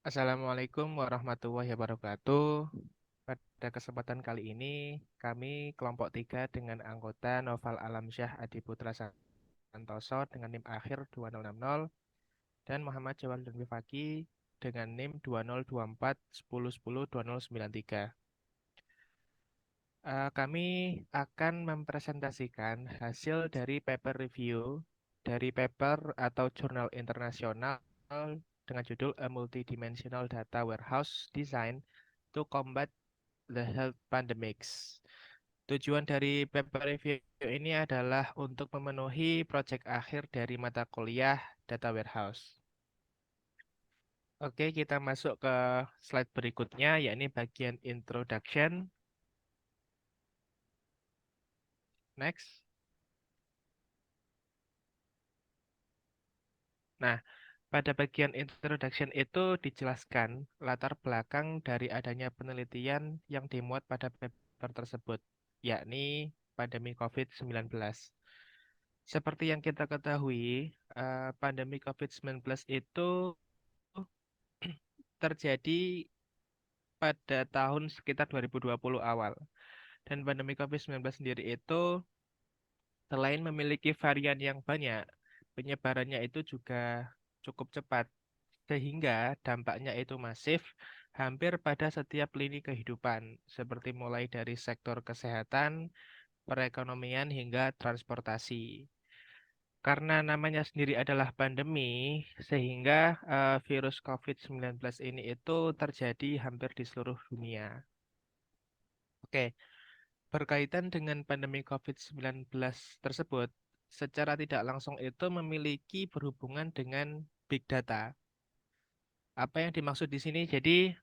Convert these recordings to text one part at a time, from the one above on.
Assalamualaikum warahmatullahi wabarakatuh. Pada kesempatan kali ini, kami kelompok 3 dengan anggota Noval Alamsyah Adiputra Santoso dengan NIM akhir 2060 dan Muhammad Jawaluddin Wifaki dengan NIM 2024 10 10 2093. Kami akan mempresentasikan hasil dari paper review dari paper atau jurnal internasional dengan judul A Multidimensional Data Warehouse Design to Combat the Health Pandemics. Tujuan dari paper review ini adalah untuk memenuhi proyek akhir dari mata kuliah Data Warehouse. Oke, kita masuk ke slide berikutnya, yakni bagian introduction. Next. Nah, pada bagian introduction itu dijelaskan latar belakang dari adanya penelitian yang dimuat pada paper tersebut, yakni pandemi COVID-19. Seperti yang kita ketahui, pandemi COVID-19 itu terjadi pada tahun sekitar 2020 awal. Dan pandemi COVID-19 sendiri itu selain memiliki varian yang banyak, penyebarannya itu juga cukup cepat, sehingga dampaknya itu masif hampir pada setiap lini kehidupan, seperti mulai dari sektor kesehatan, perekonomian, hingga transportasi. Karena namanya sendiri adalah pandemi, sehingga virus COVID-19 ini itu terjadi hampir di seluruh dunia. Oke, berkaitan dengan pandemi COVID-19 tersebut, secara tidak langsung itu memiliki berhubungan dengan big data. Apa yang dimaksud di sini? Jadi,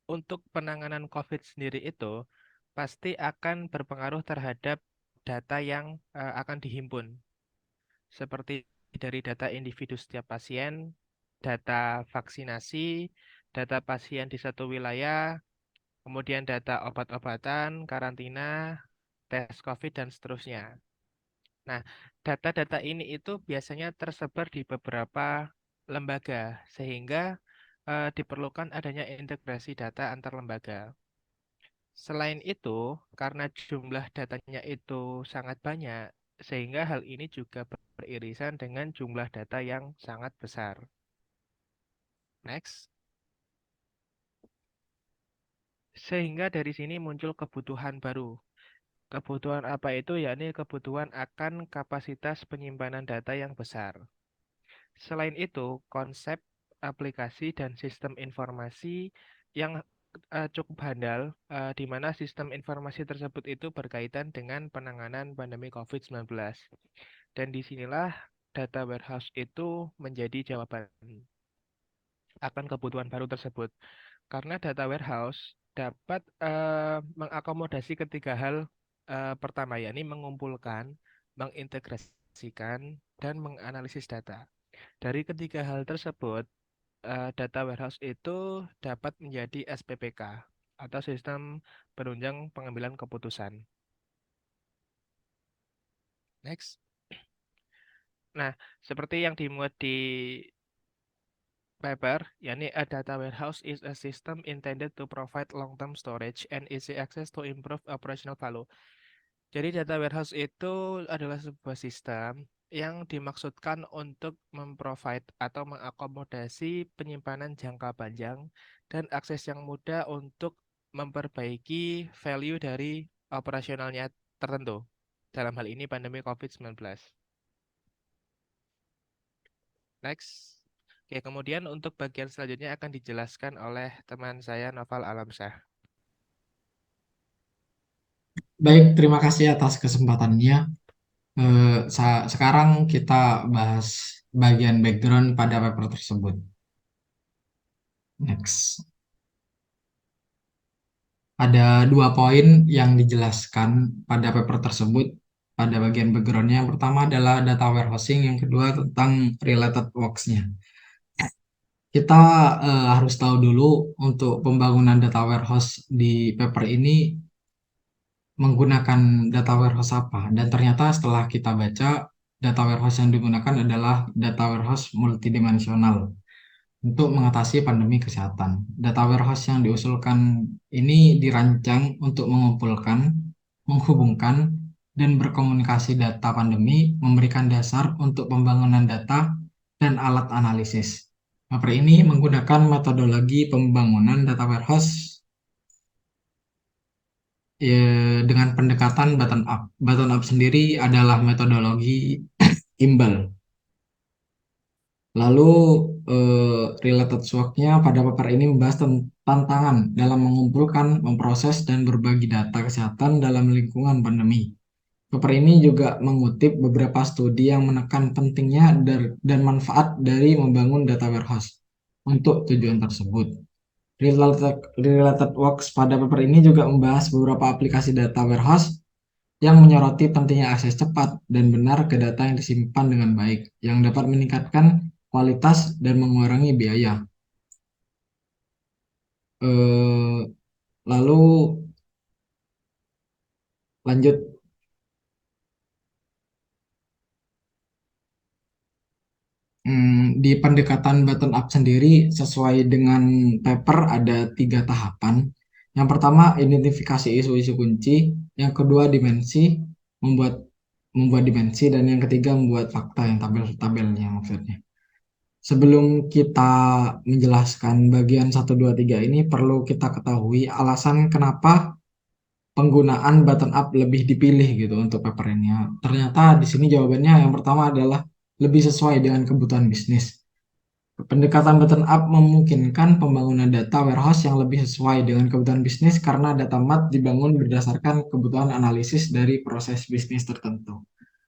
untuk penanganan COVID sendiri itu pasti akan berpengaruh terhadap data yang akan dihimpun, seperti dari data individu setiap pasien, data vaksinasi, data pasien di satu wilayah, kemudian data obat-obatan, karantina, tes COVID, dan seterusnya. Nah, data-data ini itu biasanya tersebar di beberapa lembaga, sehingga diperlukan adanya integrasi data antar lembaga. Selain itu, karena jumlah datanya itu sangat banyak, sehingga hal ini juga beririsan dengan jumlah data yang sangat besar. Next. Sehingga dari sini muncul kebutuhan baru. Kebutuhan apa itu? Yakni kebutuhan akan kapasitas penyimpanan data yang besar. Selain itu, konsep aplikasi dan sistem informasi yang cukup handal, di mana sistem informasi tersebut itu berkaitan dengan penanganan pandemi COVID-19. Dan disinilah data warehouse itu menjadi jawaban akan kebutuhan baru tersebut. Karena data warehouse dapat mengakomodasi ketiga hal pertama, yakni mengumpulkan, mengintegrasikan, dan menganalisis data. Dari ketiga hal tersebut, data warehouse itu dapat menjadi SPPK atau sistem penunjang pengambilan keputusan. Next. Nah, seperti yang dimuat di paper, yakni a data warehouse is a system intended to provide long-term storage and easy access to improve operational value. Jadi data warehouse itu adalah sebuah sistem yang dimaksudkan untuk memprovide atau mengakomodasi penyimpanan jangka panjang dan akses yang mudah untuk memperbaiki value dari operasionalnya tertentu. Dalam hal ini pandemi COVID-19. Next. Oke, kemudian untuk bagian selanjutnya akan dijelaskan oleh teman saya Noval Alamsyah. Baik, terima kasih atas kesempatannya. Sekarang kita bahas bagian background pada paper tersebut. Next. Ada dua poin yang dijelaskan pada paper tersebut pada bagian backgroundnya. Yang pertama adalah data warehousing, yang kedua tentang related works-nya. Kita harus tahu dulu untuk pembangunan data warehouse di paper ini menggunakan data warehouse apa. Dan ternyata setelah kita baca, data warehouse yang digunakan adalah data warehouse multidimensional. untuk mengatasi pandemi kesehatan. Data warehouse yang diusulkan ini dirancang untuk mengumpulkan, menghubungkan, dan berkomunikasi data pandemi, memberikan dasar untuk pembangunan data dan alat analisis. Paper ini menggunakan metodologi pembangunan data warehouse dengan pendekatan bottom up. Bottom up sendiri adalah metodologi imbal. Lalu related work-nya pada paper ini membahas tantangan dalam mengumpulkan, memproses, dan berbagi data kesehatan dalam lingkungan pandemi. Paper ini juga mengutip beberapa studi yang menekan pentingnya dan manfaat dari membangun data warehouse untuk tujuan tersebut. Related works pada paper ini juga membahas beberapa aplikasi data warehouse yang menyoroti pentingnya akses cepat dan benar ke data yang disimpan dengan baik, yang dapat meningkatkan kualitas dan mengurangi biaya. Eh, lalu lanjut. Di pendekatan bottom up sendiri sesuai dengan paper ada 3 tahapan. Yang pertama identifikasi isu-isu kunci, yang kedua dimensi membuat membuat dimensi, dan yang ketiga membuat fakta yang tabel-tabelnya maksudnya. Sebelum kita menjelaskan bagian 1, 2, 3 ini, perlu kita ketahui alasan kenapa penggunaan button up lebih dipilih gitu untuk paper ini. Ternyata di sini jawabannya yang pertama adalah lebih sesuai dengan kebutuhan bisnis. Pendekatan button up memungkinkan pembangunan data warehouse yang lebih sesuai dengan kebutuhan bisnis karena data mart dibangun berdasarkan kebutuhan analisis dari proses bisnis tertentu.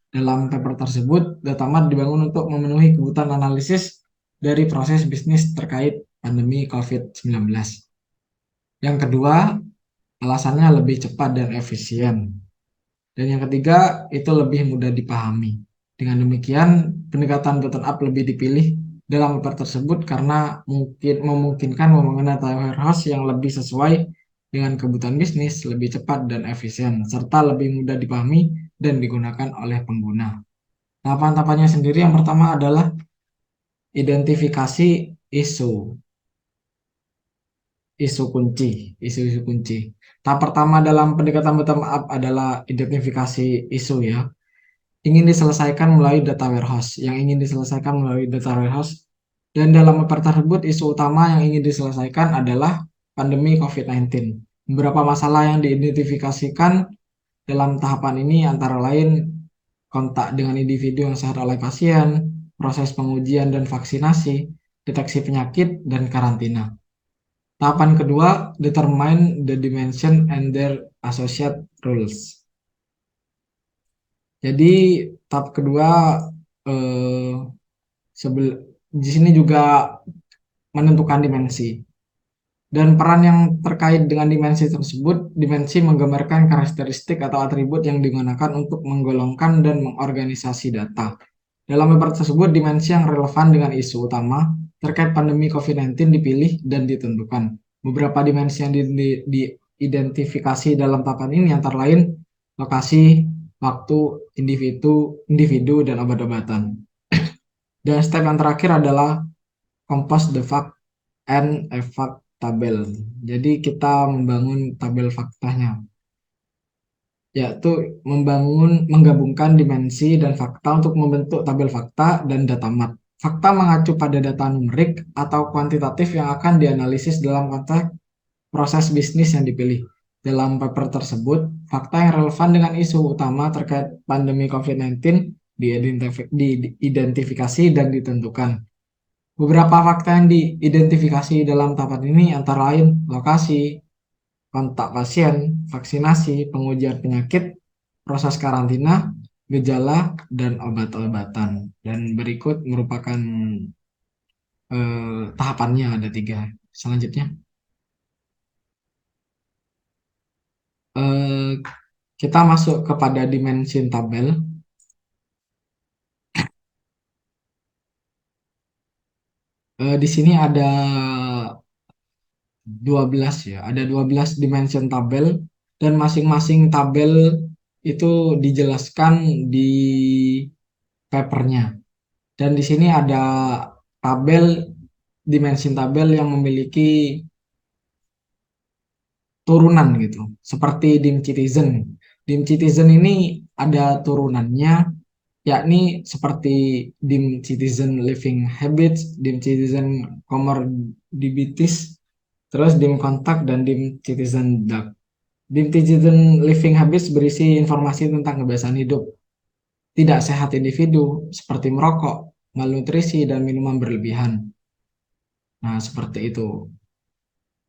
Dalam paper tersebut, data mart dibangun untuk memenuhi kebutuhan analisis dari proses bisnis terkait pandemi COVID-19. Yang kedua, alasannya lebih cepat dan efisien. Dan yang ketiga, itu lebih mudah dipahami. Dengan demikian, pendekatan bottom up lebih dipilih dalam paper tersebut karena memungkinkan pembangunan data warehouse yang lebih sesuai dengan kebutuhan bisnis, lebih cepat dan efisien, serta lebih mudah dipahami dan digunakan oleh pengguna. Tahapan-tahapannya sendiri yang pertama adalah identifikasi isu, isu-isu kunci. Tahap pertama dalam pendekatan bottom up adalah identifikasi isu ya. Ingin diselesaikan melalui data warehouse, yang ingin diselesaikan melalui data warehouse. Dan dalam paper tersebut, isu utama yang ingin diselesaikan adalah pandemi COVID-19. Beberapa masalah yang diidentifikasikan dalam tahapan ini antara lain kontak dengan individu yang sehat oleh pasien, proses pengujian dan vaksinasi, deteksi penyakit, dan karantina. Tahapan kedua, determine the dimension and their associate rules. Jadi tahap kedua eh, di sini juga menentukan dimensi. Dan peran yang terkait dengan dimensi tersebut, dimensi menggambarkan karakteristik atau atribut yang digunakan untuk menggolongkan dan mengorganisasi data. Dalam paper tersebut, dimensi yang relevan dengan isu utama terkait pandemi COVID-19 dipilih dan ditentukan. Beberapa dimensi yang diidentifikasi dalam tahapan ini antara lain lokasi, waktu, individu dan obat-obatan. Dan step yang terakhir adalah compose the fact and a fact tabel. Jadi kita membangun tabel faktanya, yaitu menggabungkan dimensi dan fakta untuk membentuk tabel fakta dan data mart. Fakta mengacu pada data numerik atau kuantitatif yang akan dianalisis dalam konteks proses bisnis yang dipilih. Dalam paper tersebut, fakta yang relevan dengan isu utama terkait pandemi COVID-19 diidentifikasi dan ditentukan. Beberapa fakta yang diidentifikasi dalam tahapan ini antara lain lokasi, kontak pasien, vaksinasi, pengujian penyakit, proses karantina, gejala, dan obat-obatan. Dan berikut merupakan tahapannya ada 3. Selanjutnya, eh, kita masuk kepada dimensi tabel. Di sini ada 12 ya, ada 12 dimension tabel dan masing-masing tabel itu dijelaskan di papernya. Dan di sini ada tabel dimensi tabel yang memiliki turunan gitu. Seperti dim citizen. Dim citizen ini ada turunannya, yakni seperti dim citizen living habits, dim citizen comorbidities, terus dim kontak dan dim citizen dark. Dim citizen living habits berisi informasi tentang kebiasaan hidup tidak sehat individu seperti merokok, malnutrisi, dan minuman berlebihan. Nah, seperti itu.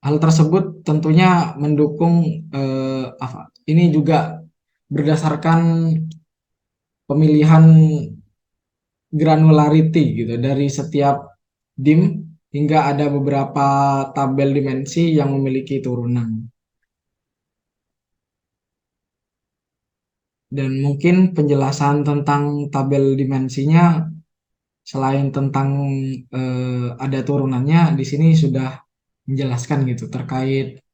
Hal tersebut tentunya mendukung apa? Ini juga berdasarkan pemilihan granularity gitu dari setiap dim hingga ada beberapa tabel dimensi yang memiliki turunan. Dan mungkin penjelasan tentang tabel dimensinya selain tentang ada turunannya di sini sudah menjelaskan gitu terkait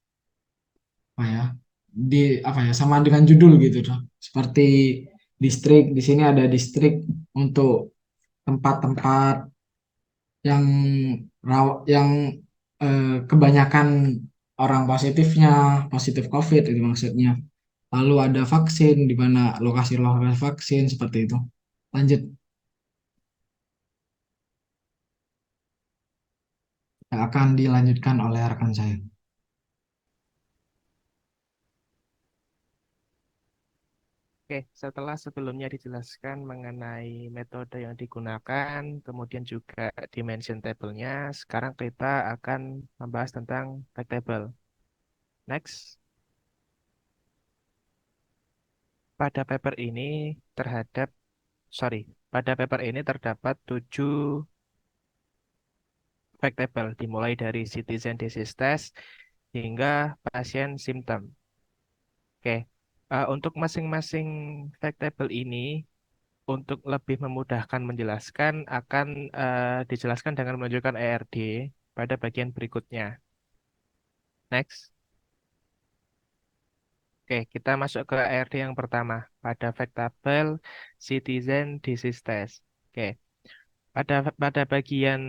apa ya di apa ya sama dengan judul gitu tuh. Seperti distrik di sini ada distrik untuk tempat-tempat yang yang kebanyakan orang positifnya positif COVID itu maksudnya. Lalu ada vaksin di mana lokasi-lokasi vaksin seperti itu. Lanjut, yang akan dilanjutkan oleh rekan saya. Oke, setelah sebelumnya dijelaskan mengenai metode yang digunakan, kemudian juga dimension table-nya, sekarang kita akan membahas tentang fact table. Next, pada paper ini terhadap, sorry, pada paper ini terdapat 7 fact table, dimulai dari citizen disease test hingga pasien simptom. Oke, untuk masing-masing fact table ini, untuk lebih memudahkan menjelaskan, akan dijelaskan dengan menunjukkan ERD pada bagian berikutnya. Next. Oke, kita masuk ke ERD yang pertama, pada fact table citizen disease test. Oke, pada bagian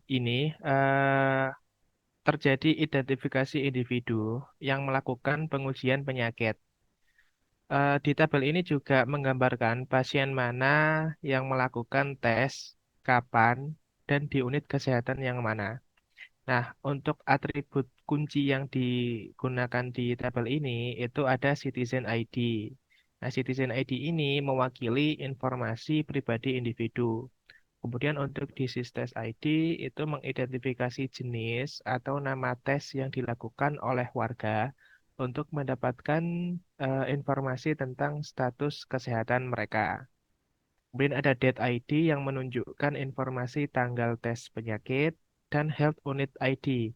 ini terjadi identifikasi individu yang melakukan pengujian penyakit. Di tabel ini juga menggambarkan pasien mana yang melakukan tes, kapan, dan di unit kesehatan yang mana. Nah, untuk atribut kunci yang digunakan di tabel ini itu ada Citizen ID. Nah, Citizen ID ini mewakili informasi pribadi individu. Kemudian untuk disease test ID itu mengidentifikasi jenis atau nama tes yang dilakukan oleh warga untuk mendapatkan informasi tentang status kesehatan mereka. Kemudian ada date ID yang menunjukkan informasi tanggal tes penyakit dan health unit ID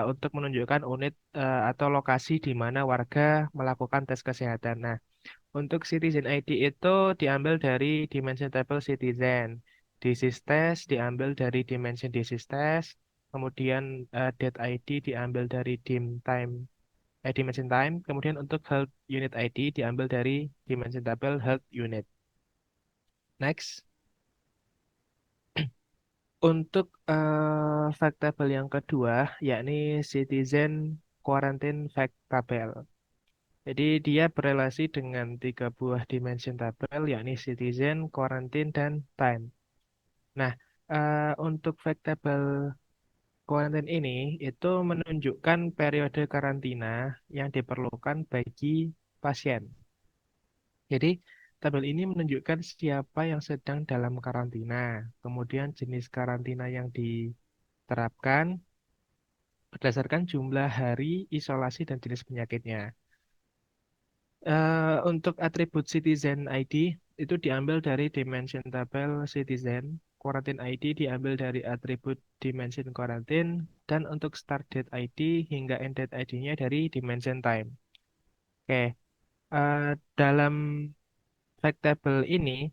untuk menunjukkan unit atau lokasi di mana warga melakukan tes kesehatan. Nah, untuk Citizen ID itu diambil dari Dimension Table Citizen. Disease Test diambil dari Dimension Disease Test. Kemudian Date ID diambil dari Dimension Time. Kemudian untuk Health Unit ID diambil dari Dimension Table Health Unit. Next. Untuk fact table yang kedua, yakni Citizen Quarantine Fact Table. Jadi dia berelasi dengan tiga buah dimension tabel, yakni citizen, quarantine, dan time. Nah, untuk fact table quarantine ini itu menunjukkan periode karantina yang diperlukan bagi pasien. Jadi, tabel ini menunjukkan siapa yang sedang dalam karantina, kemudian jenis karantina yang diterapkan berdasarkan jumlah hari isolasi dan jenis penyakitnya. Untuk atribut Citizen ID itu diambil dari dimension tabel Citizen, Quarantine ID diambil dari atribut dimension Quarantine, dan untuk start date ID hingga end date ID-nya dari dimension time. Oke, dalam fact table ini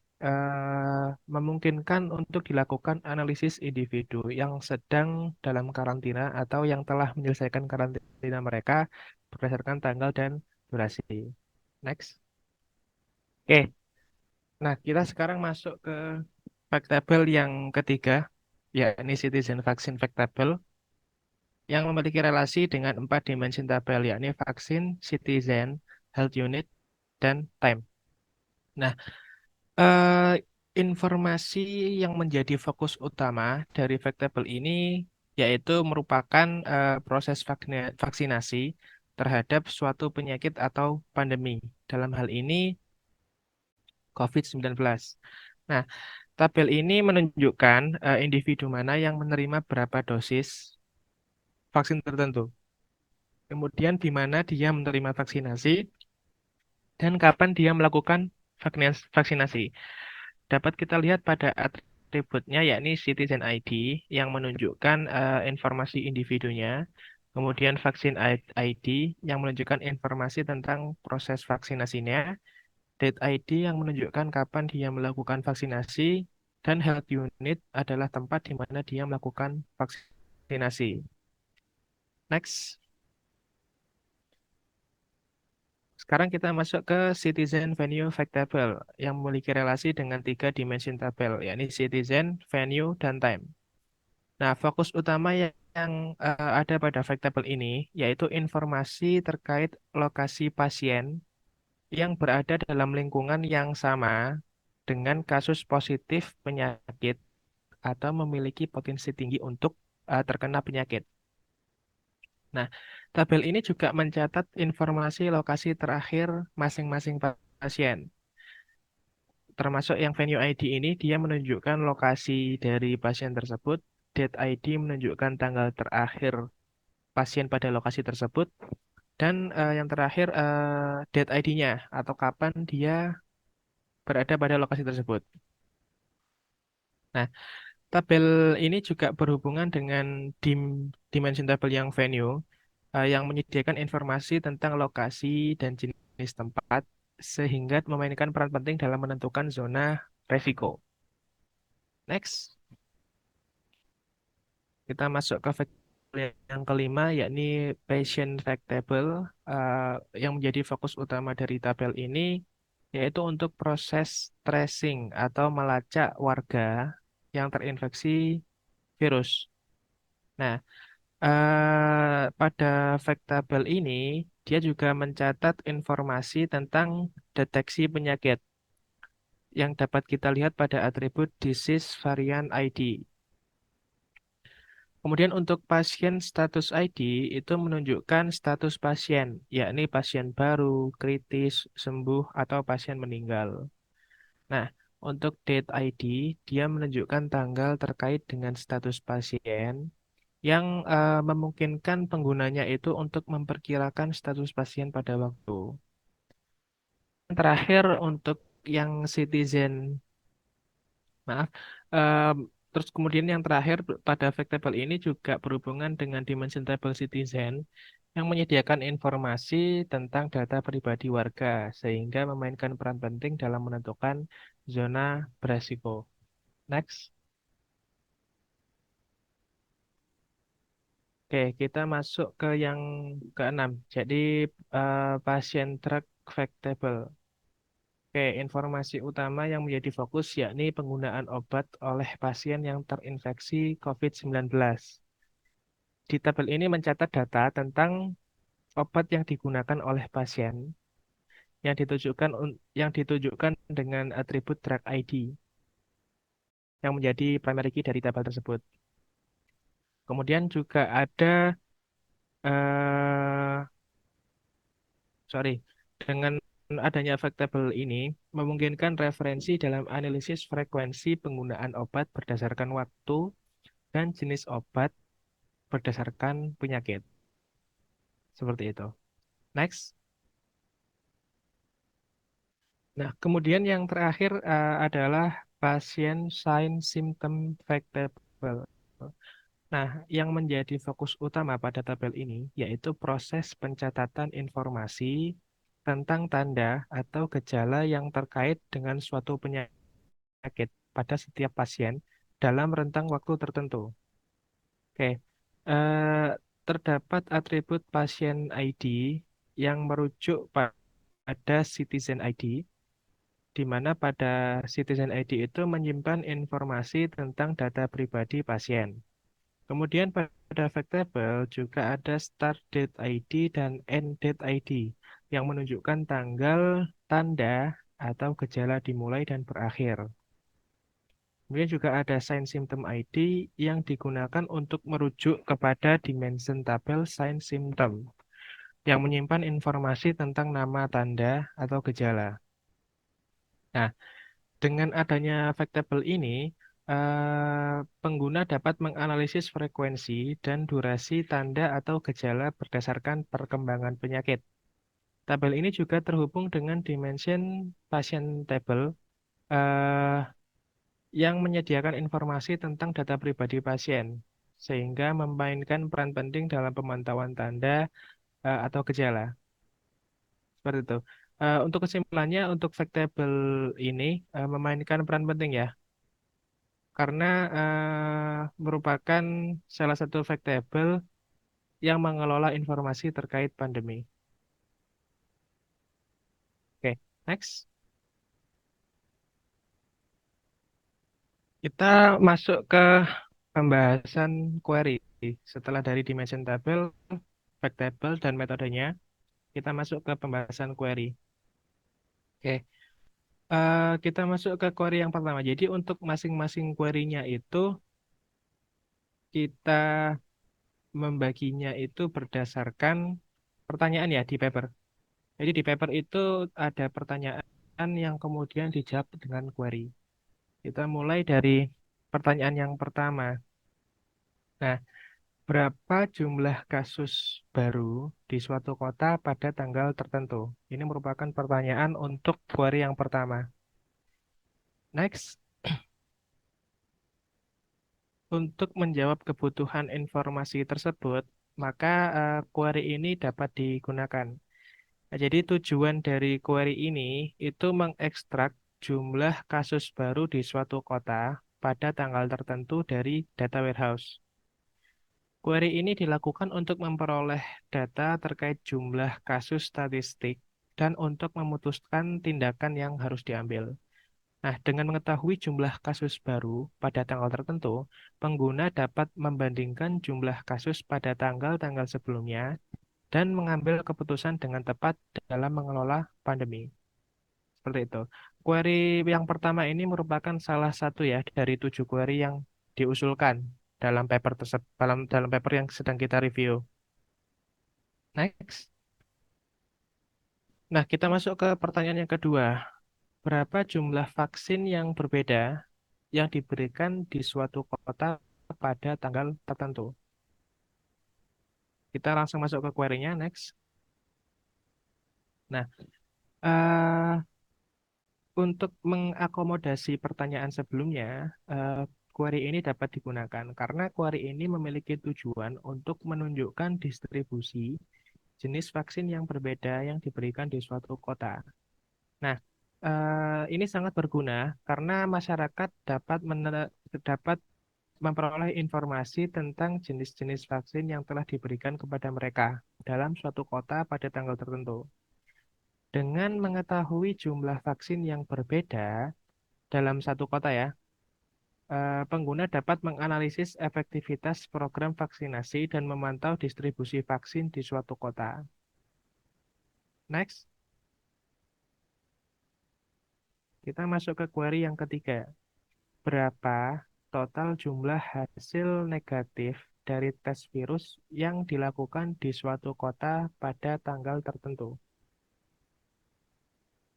memungkinkan untuk dilakukan analisis individu yang sedang dalam karantina atau yang telah menyelesaikan karantina mereka berdasarkan tanggal dan durasi. Next. Oke, nah kita sekarang masuk ke fact table yang ketiga. yakni citizen vaksin faktable yang memiliki relasi dengan 4 dimensi tabel, yakni vaksin, citizen, health unit, dan time. Nah, eh, informasi yang menjadi fokus utama dari faktable ini yaitu merupakan proses vaksinasi terhadap suatu penyakit atau pandemi. Dalam hal ini COVID-19. Nah, tabel ini menunjukkan individu mana yang menerima berapa dosis vaksin tertentu. Kemudian di mana dia menerima vaksinasi dan kapan dia melakukan vaksinasi. Dapat kita lihat pada atributnya yakni Citizen ID yang menunjukkan informasi individunya, kemudian vaksin ID yang menunjukkan informasi tentang proses vaksinasinya, Date ID yang menunjukkan kapan dia melakukan vaksinasi, dan Health Unit adalah tempat di mana dia melakukan vaksinasi. Next. Sekarang kita masuk ke Citizen Venue Factable yang memiliki relasi dengan 3 dimensi tabel, yakni Citizen, Venue, dan Time. Nah, fokus utama yang ada pada Factable ini yaitu informasi terkait lokasi pasien yang berada dalam lingkungan yang sama dengan kasus positif penyakit atau memiliki potensi tinggi untuk terkena penyakit. Nah, tabel ini juga mencatat informasi lokasi terakhir masing-masing pasien. Termasuk yang venue ID ini, dia menunjukkan lokasi dari pasien tersebut. Date ID menunjukkan tanggal terakhir pasien pada lokasi tersebut. Dan yang terakhir, date ID-nya atau kapan dia berada pada lokasi tersebut. Nah, tabel ini juga berhubungan dengan dimension tabel yang venue, yang menyediakan informasi tentang lokasi dan jenis tempat, sehingga memainkan peran penting dalam menentukan zona resiko. Next, kita masuk ke variabel yang kelima, yakni patient fact table, yang menjadi fokus utama dari tabel ini, yaitu untuk proses tracing atau melacak warga yang terinfeksi virus. Nah, pada Factable ini, dia juga mencatat informasi tentang deteksi penyakit yang dapat kita lihat pada atribut disease variant ID. Kemudian untuk pasien status ID itu menunjukkan status pasien, yakni pasien baru, kritis, sembuh, atau pasien meninggal. Nah, untuk date ID, dia menunjukkan tanggal terkait dengan status pasien yang memungkinkan penggunanya itu untuk memperkirakan status pasien pada waktu. Terakhir untuk yang citizen, maaf, em, terus kemudian yang terakhir pada Factable ini juga berhubungan dengan Dimension Table Citizen yang menyediakan informasi tentang data pribadi warga sehingga memainkan peran penting dalam menentukan zona beresiko. Next. Oke, kita masuk ke yang keenam. Jadi pasien track factable. Oke, informasi utama yang menjadi fokus yakni penggunaan obat oleh pasien yang terinfeksi COVID-19. Di tabel ini mencatat data tentang obat yang digunakan oleh pasien yang ditujukan dengan atribut drug ID yang menjadi primary key dari tabel tersebut. Kemudian juga ada eh sorry, dengan adanya faktable ini memungkinkan referensi dalam analisis frekuensi penggunaan obat berdasarkan waktu dan jenis obat berdasarkan penyakit. Seperti itu. Next. Nah, kemudian yang terakhir adalah pasien sign symptom factable. Nah, yang menjadi fokus utama pada tabel ini yaitu proses pencatatan informasi tentang tanda atau gejala yang terkait dengan suatu penyakit pada setiap pasien dalam rentang waktu tertentu. Oke, terdapat atribut pasien ID yang merujuk pada citizen ID di mana pada Citizen ID itu menyimpan informasi tentang data pribadi pasien. Kemudian pada Factable juga ada Start Date ID dan End Date ID yang menunjukkan tanggal, tanda, atau gejala dimulai dan berakhir. Kemudian juga ada Sign Symptom ID yang digunakan untuk merujuk kepada Dimension Tabel Sign Symptom yang menyimpan informasi tentang nama tanda atau gejala. Nah, dengan adanya Factable ini, pengguna dapat menganalisis frekuensi dan durasi tanda atau gejala berdasarkan perkembangan penyakit. Tabel ini juga terhubung dengan Dimension Patient Table eh, yang menyediakan informasi tentang data pribadi pasien, sehingga memainkan peran penting dalam pemantauan tanda atau gejala. Seperti itu. Untuk kesimpulannya, untuk Factable ini memainkan peran penting ya, karena merupakan salah satu Factable yang mengelola informasi terkait pandemi. Oke, next. Kita masuk ke pembahasan query. Setelah dari dimension table, fact table, dan metodenya, kita masuk ke pembahasan query. Oke, kita masuk ke query yang pertama. Jadi untuk masing-masing query-nya itu, kita membaginya itu berdasarkan pertanyaan ya di paper. Jadi di paper itu ada pertanyaan yang kemudian dijawab dengan query. Kita mulai dari pertanyaan yang pertama. Nah, berapa jumlah kasus baru di suatu kota pada tanggal tertentu? Ini merupakan pertanyaan untuk query yang pertama. Next, untuk menjawab kebutuhan informasi tersebut, maka query ini dapat digunakan. Nah, jadi tujuan dari query ini itu mengekstrak jumlah kasus baru di suatu kota pada tanggal tertentu dari data warehouse. Query ini dilakukan untuk memperoleh data terkait jumlah kasus statistik dan untuk memutuskan tindakan yang harus diambil. Nah, dengan mengetahui jumlah kasus baru pada tanggal tertentu, pengguna dapat membandingkan jumlah kasus pada tanggal-tanggal sebelumnya dan mengambil keputusan dengan tepat dalam mengelola pandemi. Seperti itu. Query yang pertama ini merupakan salah satu ya dari 7 query yang diusulkan dalam paper tersebut, dalam paper yang sedang kita review. Next. Nah, kita masuk ke pertanyaan yang kedua. Berapa jumlah vaksin yang berbeda yang diberikan di suatu kota pada tanggal tertentu? Kita langsung masuk ke query-nya. Next. Nah, untuk mengakomodasi pertanyaan sebelumnya, query ini dapat digunakan karena query ini memiliki tujuan untuk menunjukkan distribusi jenis vaksin yang berbeda yang diberikan di suatu kota. Nah, ini sangat berguna karena masyarakat dapat memperoleh informasi tentang jenis-jenis vaksin yang telah diberikan kepada mereka dalam suatu kota pada tanggal tertentu. Dengan mengetahui jumlah vaksin yang berbeda dalam satu kota ya, pengguna dapat menganalisis efektivitas program vaksinasi dan memantau distribusi vaksin di suatu kota. Next, kita masuk ke query yang ketiga. Berapa total jumlah hasil negatif dari tes virus yang dilakukan di suatu kota pada tanggal tertentu?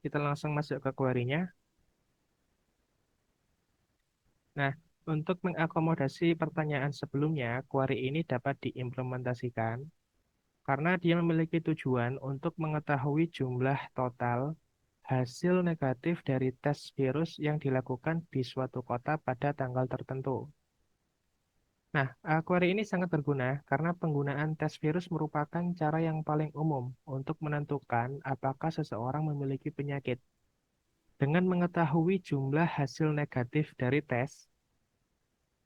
Kita langsung masuk ke query-nya. Nah, untuk mengakomodasi pertanyaan sebelumnya, query ini dapat diimplementasikan karena dia memiliki tujuan untuk mengetahui jumlah total hasil negatif dari tes virus yang dilakukan di suatu kota pada tanggal tertentu. Nah, query ini sangat berguna karena penggunaan tes virus merupakan cara yang paling umum untuk menentukan apakah seseorang memiliki penyakit. Dengan mengetahui jumlah hasil negatif dari tes,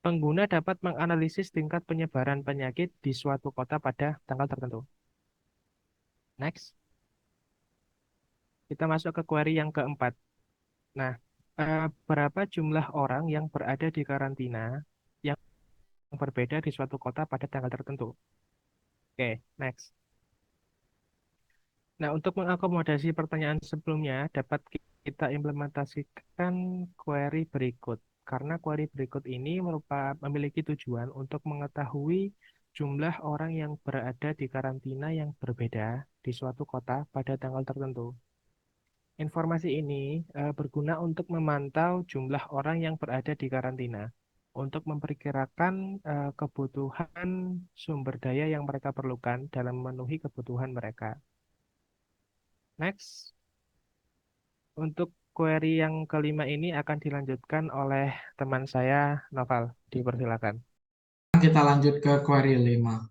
pengguna dapat menganalisis tingkat penyebaran penyakit di suatu kota pada tanggal tertentu. Next, kita masuk ke query yang keempat. Nah, berapa jumlah orang yang berada di karantina yang berbeda di suatu kota pada tanggal tertentu? Oke, next. Nah, untuk mengakomodasi pertanyaan sebelumnya, dapat kita implementasikan query berikut. Karena query berikut ini memiliki tujuan untuk mengetahui jumlah orang yang berada di karantina yang berbeda di suatu kota pada tanggal tertentu. Informasi ini berguna untuk memantau jumlah orang yang berada di karantina, untuk memperkirakan kebutuhan sumber daya yang mereka perlukan dalam memenuhi kebutuhan mereka. Next. Untuk query yang kelima ini akan dilanjutkan oleh teman saya, Noval. Dipersilakan. Kita lanjut ke query 5.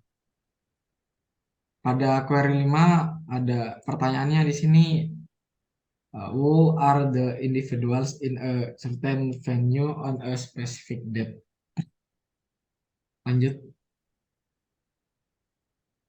Pada query 5 ada pertanyaannya di sini, who are the individuals in a certain venue on a specific date? Lanjut.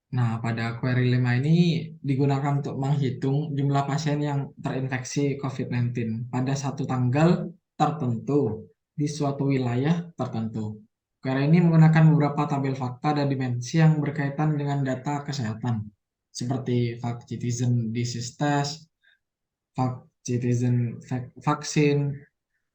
Nah, pada query 5 ini digunakan untuk menghitung jumlah pasien yang terinfeksi COVID-19 pada satu tanggal tertentu di suatu wilayah tertentu. Query ini menggunakan beberapa tabel fakta dan dimensi yang berkaitan dengan data kesehatan, seperti Fact Citizen Disease Test, Fact Citizen Vaksin,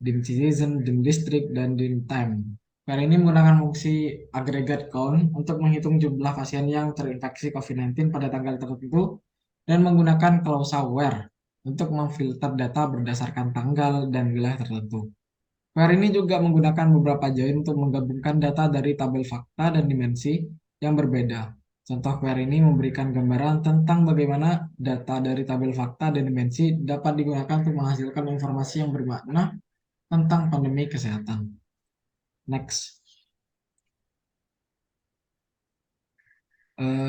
dim citizen, dim district, dan dim time. Query ini menggunakan fungsi aggregate count untuk menghitung jumlah pasien yang terinfeksi COVID-19 pada tanggal tertentu dan menggunakan klausa where untuk memfilter data berdasarkan tanggal dan wilayah tertentu. Query ini juga menggunakan beberapa join untuk menggabungkan data dari tabel fakta dan dimensi yang berbeda. Contoh query ini memberikan gambaran tentang bagaimana data dari tabel fakta dan dimensi dapat digunakan untuk menghasilkan informasi yang bermakna tentang pandemi kesehatan. Next.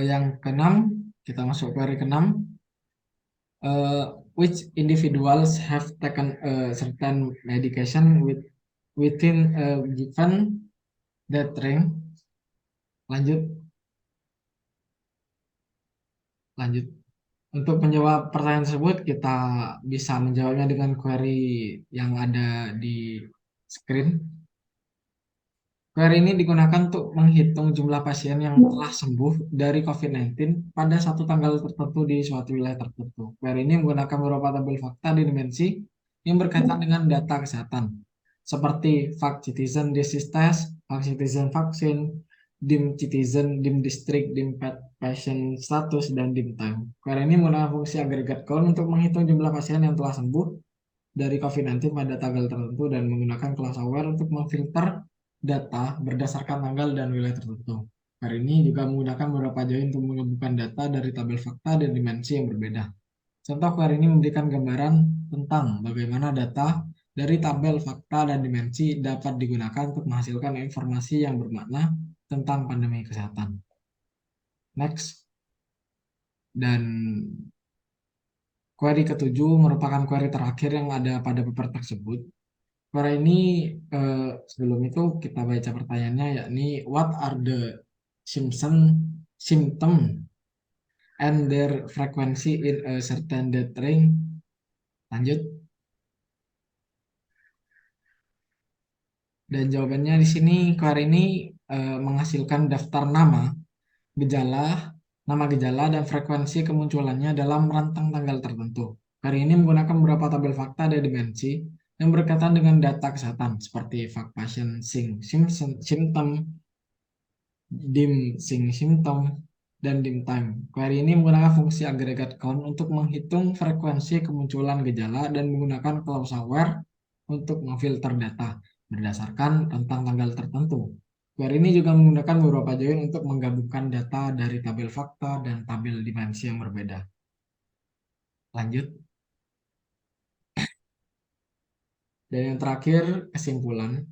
Yang keenam, kita masuk query keenam. Which individuals have taken a certain medication within a given date range? Lanjut. Untuk menjawab pertanyaan tersebut, kita bisa menjawabnya dengan query yang ada di screen. Query ini digunakan untuk menghitung jumlah pasien yang telah sembuh dari COVID-19 pada satu tanggal tertentu di suatu wilayah tertentu. Query ini menggunakan beberapa tabel fakta di dimensi yang berkaitan dengan data kesehatan, seperti Fact Citizen Disease Test, Fact Citizen Vaksin, dim citizen, dim district, dim patient status, dan dim time. Query ini menggunakan fungsi aggregate count untuk menghitung jumlah pasien yang telah sembuh dari COVID-19 pada tanggal tertentu dan menggunakan kelas aware untuk memfilter data berdasarkan tanggal dan wilayah tertentu. Hari ini juga menggunakan beberapa join untuk menggabungkan data dari tabel fakta dan dimensi yang berbeda. Contoh query ini memberikan gambaran tentang bagaimana data dari tabel fakta dan dimensi dapat digunakan untuk menghasilkan informasi yang bermakna tentang pandemi kesehatan. Next. Dan query ketujuh merupakan query terakhir yang ada pada paper tersebut. Query ini sebelum itu kita baca pertanyaannya, yakni what are the symptom and their frequency in a certain date range? Lanjut. Dan jawabannya di sini query ini menghasilkan daftar gejala, nama gejala dan frekuensi kemunculannya dalam rentang tanggal tertentu. Query ini menggunakan beberapa tabel fakta dan dimensi yang berkaitan dengan data kesehatan seperti fact patient symptom, dim symptom, dan dim time. Query ini menggunakan fungsi aggregate count untuk menghitung frekuensi kemunculan gejala dan menggunakan klausa where untuk memfilter data berdasarkan tentang tanggal tertentu. Query ini juga menggunakan beberapa join untuk menggabungkan data dari tabel fakta dan tabel dimensi yang berbeda. Lanjut. Dan yang terakhir, kesimpulan.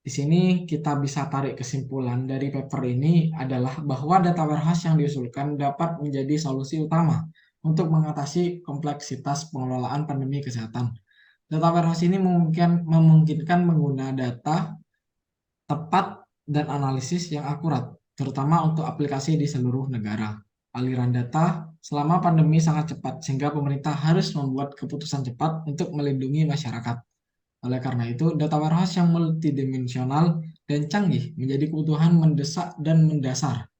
Di sini kita bisa tarik kesimpulan dari paper ini adalah bahwa data warehouse yang diusulkan dapat menjadi solusi utama untuk mengatasi kompleksitas pengelolaan pandemi kesehatan. Data warehouse ini memungkinkan pengguna data tepat dan analisis yang akurat, terutama untuk aplikasi di seluruh negara. aliran data selama pandemi sangat cepat, sehingga pemerintah harus membuat keputusan cepat untuk melindungi masyarakat. Oleh karena itu, data warehouse yang multidimensional dan canggih menjadi kebutuhan mendesak dan mendasar.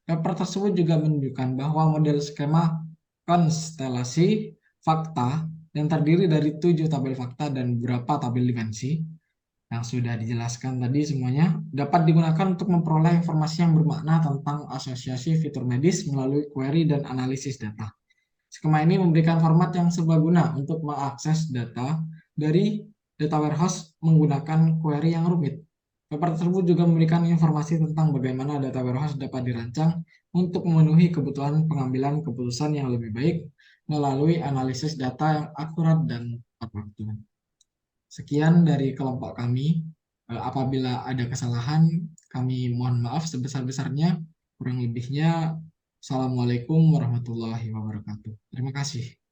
Paper tersebut juga menunjukkan bahwa model skema konstelasi fakta yang terdiri dari 7 tabel fakta dan beberapa tabel dimensi yang sudah dijelaskan tadi semuanya dapat digunakan untuk memperoleh informasi yang bermakna tentang asosiasi fitur medis melalui query dan analisis data. Skema ini memberikan format yang serbaguna untuk mengakses data dari data warehouse menggunakan query yang rumit. Paper tersebut juga memberikan informasi tentang bagaimana data warehouse dapat dirancang untuk memenuhi kebutuhan pengambilan keputusan yang lebih baik melalui analisis data yang akurat dan tepat waktu. Sekian dari kelompok kami. Apabila ada kesalahan, kami mohon maaf sebesar-besarnya. Kurang lebihnya, Assalamualaikum warahmatullahi wabarakatuh. Terima kasih.